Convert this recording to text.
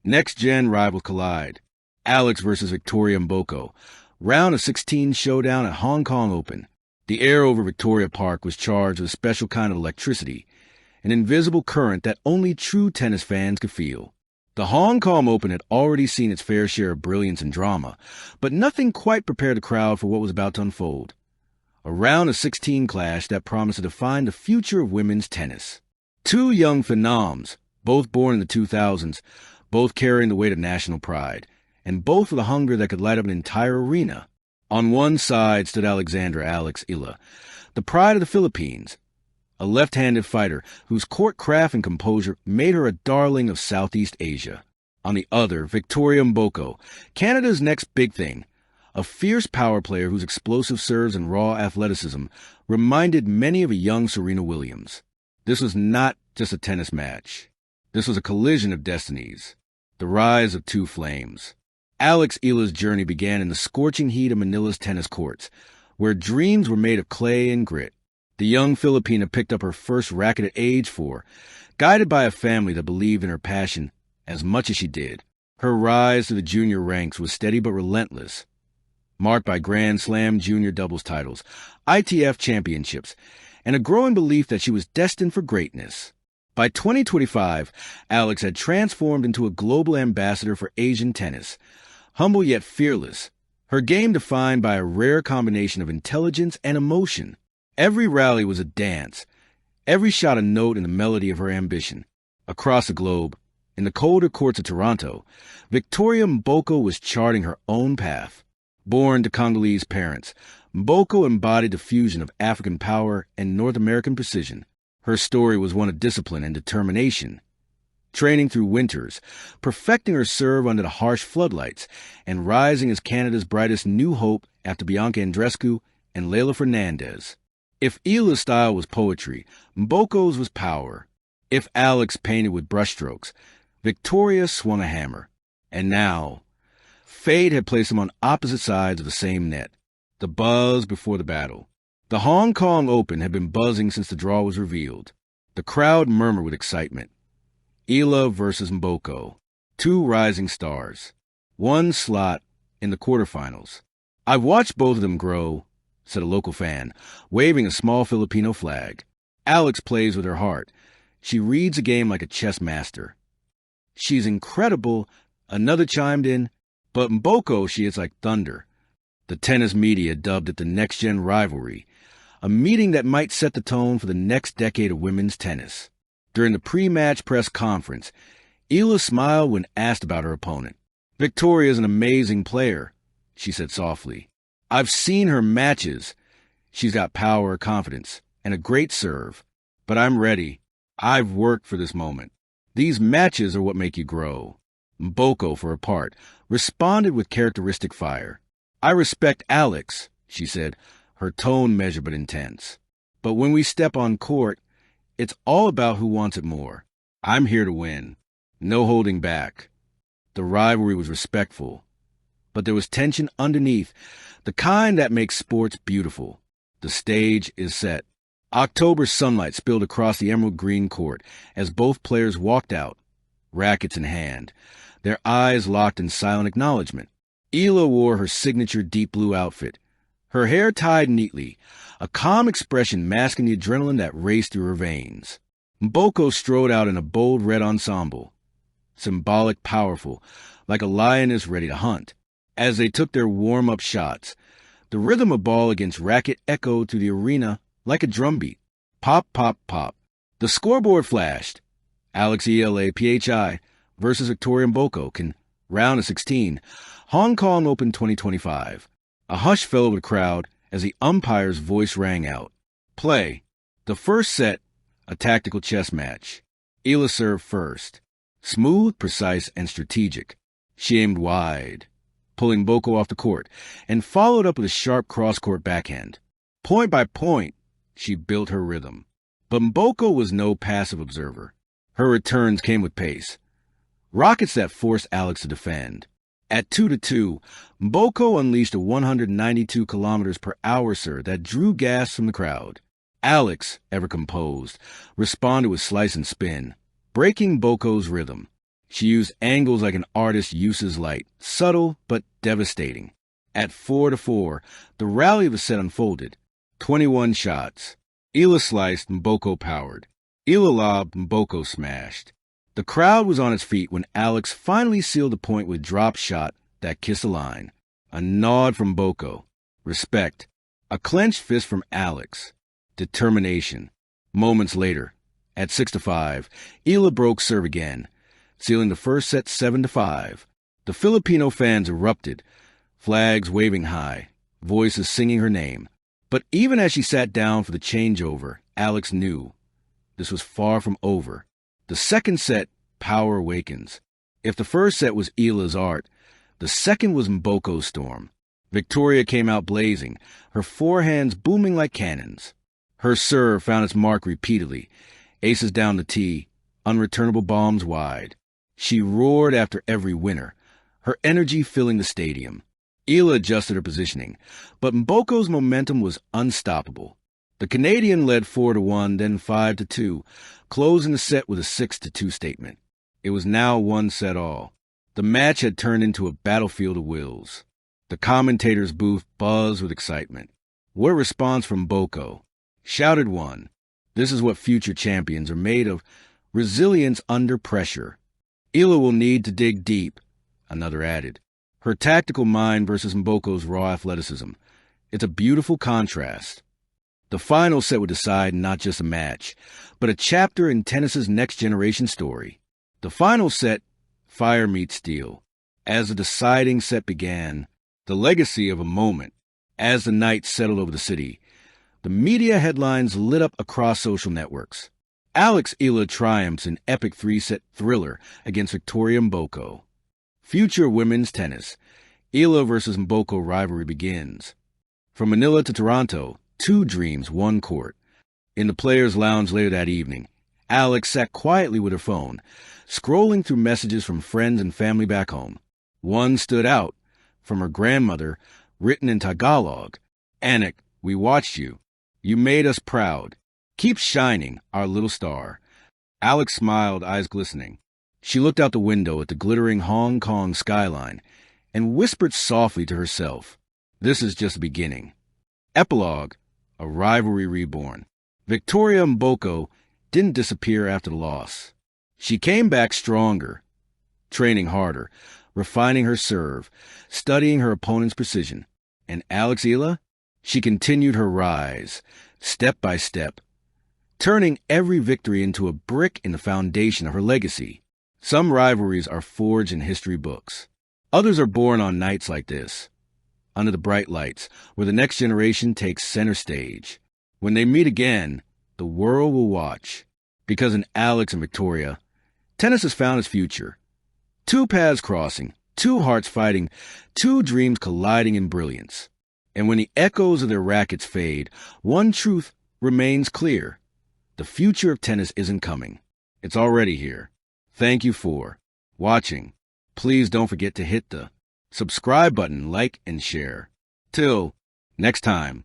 Next-gen rivals collide. Alex versus Victoria Mboko. Round of 16 showdown at Hong Kong Open. The air over Victoria Park was charged with a special kind of electricity, an invisible current that only true tennis fans could feel. The Hong Kong Open had already seen its fair share of brilliance and drama, but nothing quite prepared the crowd for what was about to unfold. A round of 16 clash that promised to define the future of women's tennis. Two young phenoms, both born in the 2000s, both carrying the weight of national pride, and both with a hunger that could light up an entire arena. On one side stood Alexandra "Alex" Illa, the pride of the Philippines, a left-handed fighter whose court craft and composure made her a darling of Southeast Asia. On the other, Victoria Mboko, Canada's next big thing, a fierce power player whose explosive serves and raw athleticism reminded many of a young Serena Williams. This was not just a tennis match. This was a collision of destinies, the rise of two flames. Alex Illa's journey began in the scorching heat of Manila's tennis courts, where dreams were made of clay and grit. The young Filipina picked up her first racket at age 4, guided by a family that believed in her passion as much as she did. Her rise to the junior ranks was steady but relentless, marked by Grand Slam junior doubles titles, ITF championships, and a growing belief that she was destined for greatness. By 2025, Alex had transformed into a global ambassador for Asian tennis, humble yet fearless, her game defined by a rare combination of intelligence and emotion. Every rally was a dance, every shot a note in the melody of her ambition. Across the globe, in the colder courts of Toronto, Victoria Mboko was charting her own path. Born to Congolese parents, Mboko embodied the fusion of African power and North American precision. Her story was one of discipline and determination. Training through winters, perfecting her serve under the harsh floodlights, and rising as Canada's brightest new hope after Bianca Andreescu and Leila Fernandez. If Illa's style was poetry, Mboko's was power. If Alex painted with brushstrokes, Victoria swung a hammer. And now, fate had placed them on opposite sides of the same net. The buzz before the battle. The Hong Kong Open had been buzzing since the draw was revealed. The crowd murmured with excitement. Illa versus Mboko, two rising stars, one slot in the quarterfinals. "I've watched both of them grow," said a local fan, waving a small Filipino flag. "Alex plays with her heart. She reads a game like a chess master." "She's incredible," another chimed in, "but Mboko, she is like thunder." The tennis media dubbed it the next-gen rivalry, a meeting that might set the tone for the next decade of women's tennis. During the pre-match press conference, Illa smiled when asked about her opponent. "Victoria is an amazing player," she said softly. "I've seen her matches. She's got power, confidence, and a great serve. But I'm ready. I've worked for this moment. These matches are what make you grow." Mboko, for her part, responded with characteristic fire. "I respect Alex," she said, her tone measured but intense. "But when we step on court, it's all about who wants it more. I'm here to win. No holding back." The rivalry was respectful, but there was tension underneath, the kind that makes sports beautiful. The stage is set. October sunlight spilled across the emerald green court as both players walked out, rackets in hand, their eyes locked in silent acknowledgement. Illa wore her signature deep blue outfit, her hair tied neatly, a calm expression masking the adrenaline that raced through her veins. Mboko strode out in a bold red ensemble, symbolic, powerful, like a lioness ready to hunt. As they took their warm-up shots, the rhythm of ball against racket echoed through the arena like a drumbeat. Pop, pop, pop. The scoreboard flashed. Alex Illa PHI versus Victoria Mboko, round of 16, Hong Kong Open 2025. A hush fell over the crowd as the umpire's voice rang out. Play. The first set, a tactical chess match. Illa served first. Smooth, precise, and strategic. She aimed wide, pulling Mboko off the court, and followed up with a sharp cross-court backhand. Point by point, she built her rhythm. But Mboko was no passive observer. Her returns came with pace, rockets that forced Alex to defend. At 2-2, Mboko unleashed a 192 kilometers per hour serve that drew gas from the crowd. Alex, ever composed, responded with slice and spin, breaking Mboko's rhythm. She used angles like an artist uses light, subtle but devastating. At 4-4, the rally of the set unfolded. 21 shots. Ila sliced, Mboko powered. Ila lobbed, Mboko smashed. The crowd was on its feet when Alex finally sealed the point with drop shot that kissed the line. A nod from Mboko. Respect. A clenched fist from Alex. Determination. Moments later, at 6-5, Ila broke serve again, sealing the first set 7-5. The Filipino fans erupted, flags waving high, voices singing her name. But even as she sat down for the changeover, Alex knew this was far from over. The second set, power awakens. If the first set was Ila's art, the second was Mboko's storm. Victoria came out blazing, her forehands booming like cannons. Her serve found its mark repeatedly, aces down the tee, unreturnable bombs wide. She roared after every winner, her energy filling the stadium. Ila adjusted her positioning, but Mboko's momentum was unstoppable. The Canadian led 4-1, then 5-2, closing the set with a 6-2 statement. It was now one set all. The match had turned into a battlefield of wills. The commentator's booth buzzed with excitement. What a response from Mboko. Shouted one. This is what future champions are made of, resilience under pressure. Ila will need to dig deep, another added. Her tactical mind versus Mboko's raw athleticism. It's a beautiful contrast. The final set would decide not just a match, but a chapter in tennis's next generation story. The final set, fire meets steel. As the deciding set began, the legacy of a moment. As the night settled over the city, the media headlines lit up across social networks. Alex Ila triumphs in epic three-set thriller against Victoria Mboko. Future women's tennis. Ila versus Mboko rivalry begins. From Manila to Toronto, two dreams, one court. In the players' lounge later that evening, Alex sat quietly with her phone, scrolling through messages from friends and family back home. One stood out, from her grandmother, written in Tagalog. Anak, we watched you. You made us proud. Keep shining, our little star. Alex smiled, eyes glistening. She looked out the window at the glittering Hong Kong skyline and whispered softly to herself, this is just the beginning. Epilogue, a rivalry reborn. Victoria Mboko didn't disappear after the loss. She came back stronger, training harder, refining her serve, studying her opponent's precision. And Alex Ila? She continued her rise, step by step, turning every victory into a brick in the foundation of her legacy. Some rivalries are forged in history books. Others are born on nights like this, under the bright lights, where the next generation takes center stage. When they meet again, the world will watch. Because in Alex and Victoria, tennis has found its future. Two paths crossing, two hearts fighting, two dreams colliding in brilliance. And when the echoes of their rackets fade, one truth remains clear. The future of tennis isn't coming. It's already here. Thank you for watching. Please don't forget to hit the subscribe button, like, and share. Till next time.